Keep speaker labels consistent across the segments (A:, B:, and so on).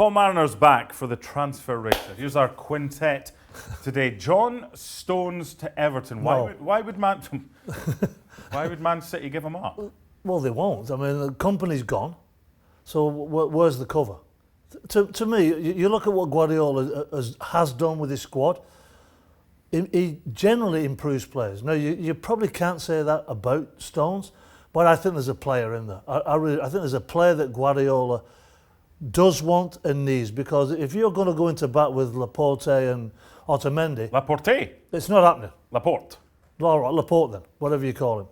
A: Paul Marriner's back for the transfer racer. Here's our quintet today. John Stones to Everton. Why would Man City give him up?
B: Well, they won't. I mean, the company's gone. So where's the cover? To me, you look at what Guardiola has done with his squad. He generally improves players. Now, you probably can't say that about Stones, but I think there's a player in there. I think there's a player that Guardiola does want and needs, because if you're going to go into bat with Laporte and Otamendi...
A: Laporte?
B: It's not happening.
A: Laporte.
B: All right, Laporte then, whatever you call him.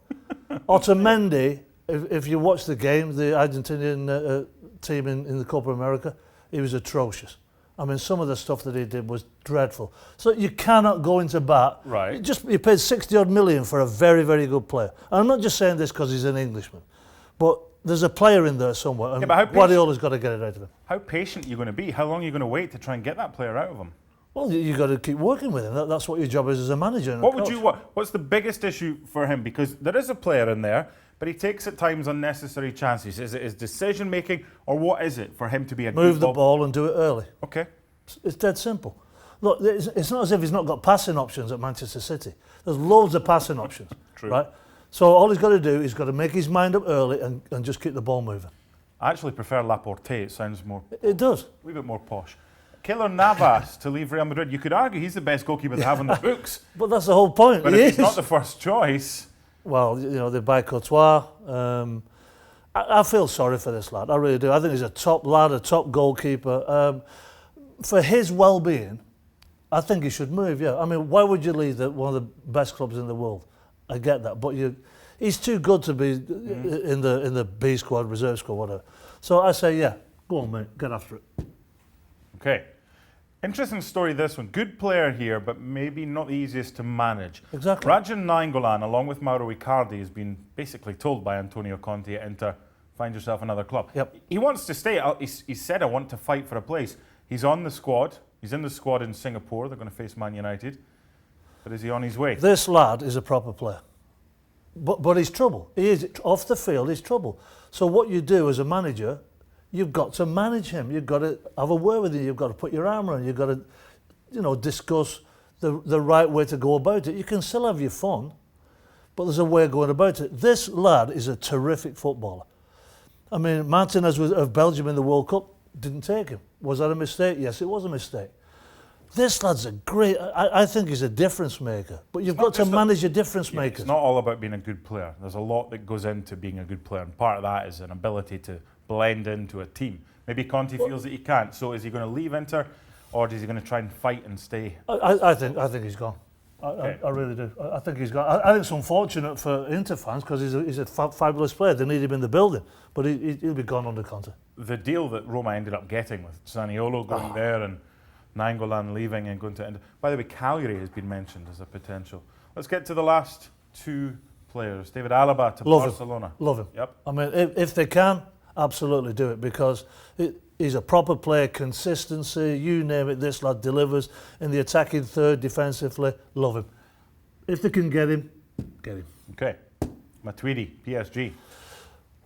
B: Otamendi, if you watch the game, the Argentinian team in the Copa America, he was atrocious. I mean, some of the stuff that he did was dreadful. So you cannot go into bat.
A: Right.
B: You paid 60-odd million for a very, very good player. And I'm not just saying this because he's an Englishman, but there's a player in there somewhere, and Guardiola's got to get it out of him.
A: How patient are you going to be? How long are you going to wait to try and get that player out of him?
B: Well, you got to keep working with him. That's what your job is as a manager. And
A: What's the biggest issue for him? Because there is a player in there, but he takes at times unnecessary chances. Is it his decision making, or what is it for him to be a
B: move the ball and do it early?
A: Okay,
B: it's dead simple. Look, it's not as if he's not got passing options at Manchester City. There's loads of passing options.
A: True.
B: Right? So all he's got to do is got to make his mind up early and just keep the ball moving.
A: I actually prefer Laporte. It sounds more...
B: It does.
A: A wee bit more posh. Keylor Navas to leave Real Madrid. You could argue he's the best goalkeeper they have on the books.
B: But that's the whole point.
A: But if he's not the first choice...
B: Well, you know, they buy Courtois. I feel sorry for this lad. I really do. I think he's a top lad, a top goalkeeper. For his well-being, I think he should move, yeah. I mean, why would you leave one of the best clubs in the world? I get that, but he's too good to be in the B squad, reserve squad, whatever. So I say, yeah, go on, mate, get after it.
A: Okay. Interesting story, this one. Good player here, but maybe not the easiest to manage.
B: Exactly.
A: Radja Nainggolan, along with Mauro Icardi, has been basically told by Antonio Conte at Inter, find yourself another club.
B: Yep.
A: He wants to stay. He said, I want to fight for a place. He's on the squad. He's in the squad in Singapore. They're going to face Man United. But is he on his way?
B: This lad is a proper player. But he's trouble. He is off the field, he's trouble. So what you do as a manager, you've got to manage him. You've got to have a word with him. You've got to put your arm around him. You've got to, discuss the right way to go about it. You can still have your fun, but there's a way of going about it. This lad is a terrific footballer. I mean, Martinez of Belgium in the World Cup didn't take him. Was that a mistake? Yes, it was a mistake. This lad's a great... I think he's a difference maker. But you've got to manage a difference maker.
A: It's not all about being a good player. There's a lot that goes into being a good player, and part of that is an ability to blend into a team. Maybe Conte feels that he can't. So is he going to leave Inter, or is he going to try and fight and stay?
B: I think he's gone. I really do. I think he's gone. I think it's unfortunate for Inter fans because he's a fabulous player. They need him in the building, but he'll be gone under Conte.
A: The deal that Roma ended up getting with Zaniolo going there and Nainggolan leaving and going to Inter. By the way, Cagliari has been mentioned as a potential. Let's get to the last two players. David Alaba to Barcelona.
B: Love him.
A: Yep.
B: I mean, if they can, absolutely do it, because he's a proper player, consistency, you name it, this lad delivers in the attacking third defensively. Love him. If they can get him, get him. Okay.
A: Matuidi, PSG.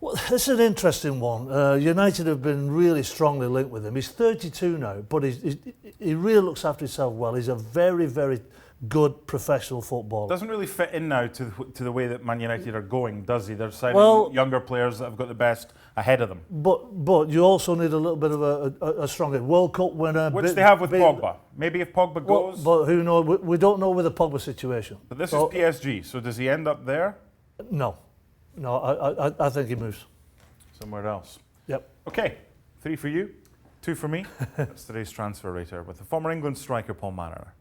B: Well, this is an interesting one. United have been really strongly linked with him. He's 32 now, but he really looks after himself well. He's a very, very good professional footballer.
A: Doesn't really fit in now to the way that Man United are going, does he? They're signing younger players that have got the best ahead of them.
B: But you also need a little bit of a stronger World Cup winner.
A: Which they have with Pogba. Maybe if Pogba goes...
B: But who knows? We don't know with the Pogba situation.
A: But this is PSG, so does he end up there?
B: No, I think he moves.
A: Somewhere else.
B: Yep.
A: Okay, 3 for you, 2 for me. That's today's transfer rater with the former England striker Paul Marriner.